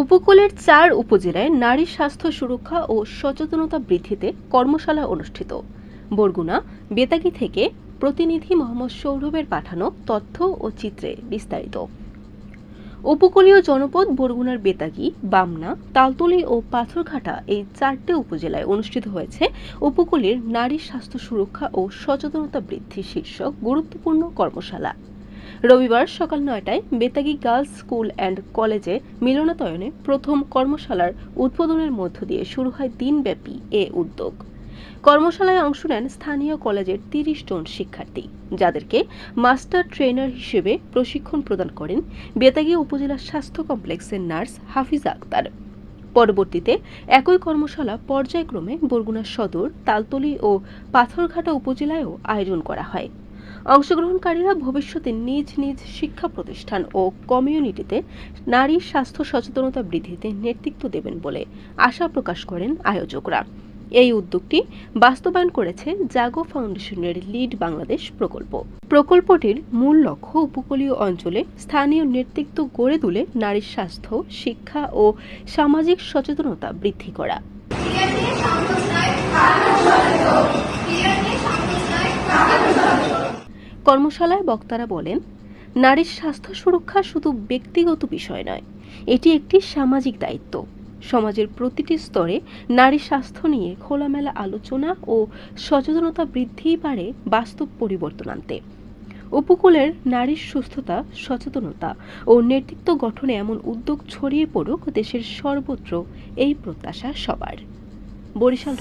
উপকূলের ৪ উপজেলায় নারী স্বাস্থ্য সুরক্ষা ও সচেতনতা বৃদ্ধিতে কর্মশালা অনুষ্ঠিত। বরগুনা বেতাগী থেকে প্রতিনিধি মোহাম্মদ সৌরভের পাঠানো তথ্য ও চিত্রে বিস্তারিত। উপকূলীয় জনপদ বরগুনার বেতাগী, বামনা, তালতলী ও পাথরঘাটা এই ৪টে উপজেলায় অনুষ্ঠিত হয়েছে উপকূলের নারী স্বাস্থ্য সুরক্ষা ও সচেতনতা বৃদ্ধি শীর্ষক গুরুত্বপূর্ণ কর্মশালা। রবিবার সকাল ৯টায় বেতাগী গার্লস স্কুল অ্যান্ড কলেজে মিলনায়তনে প্রথম কর্মশালার উদ্বোধনের মধ্য দিয়ে শুরু হয় দিনব্যাপী এ উদ্যোগ। কর্মশালায় অংশ নেন স্থানীয় কলেজের ৩০ জন শিক্ষার্থী, যাদেরকে মাস্টার ট্রেনার হিসেবে প্রশিক্ষণ প্রদান করেন বেতাগী উপজেলা স্বাস্থ্য কমপ্লেক্সের নার্স হাফিজা আক্তার। পরবর্তীতে একই কর্মশালা পর্যায়ক্রমে বরগুনা সদর, তালতলী ও পাথরঘাটা উপজেলায়ও আয়োজন করা হয়। অংশগ্রহণকারীরা ভবিষ্যতে নিজ নিজ শিক্ষা প্রতিষ্ঠান ও কমিউনিটিতে নারী স্বাস্থ্য সচেতনতা বৃদ্ধিতে নেতৃত্ব দেবেন বলে আশা প্রকাশ করেন আয়োজকরা। এই উদ্যোগটি বাস্তবায়ন করেছে জাগো ফাউন্ডেশনের লিড বাংলাদেশ প্রকল্প। প্রকল্পটির মূল লক্ষ্য উপকূলীয় অঞ্চলে স্থানীয় নেতৃত্ব গড়ে তুলে নারীর স্বাস্থ্য, শিক্ষা ও সামাজিক সচেতনতা বৃদ্ধি করা। কর্মশালায় বক্তারা বলেন, নারীর স্বাস্থ্য সুরক্ষা শুধু ব্যক্তিগত বিষয় নয়, এটি একটি সামাজিক দায়িত্ব। সমাজের প্রতিটি স্তরে নারী স্বাস্থ্য নিয়ে খোলামেলা আলোচনা ও সচেতনতা বৃদ্ধিই পারে বাস্তব পরিবর্তন আনতে। উপকূলের নারীর সুস্থতা, সচেতনতা ও নেতৃত্ব গঠনে এমন উদ্যোগ ছড়িয়ে পড়ুক দেশের সর্বত্র, এই প্রত্যাশা সবার। বরিশাল।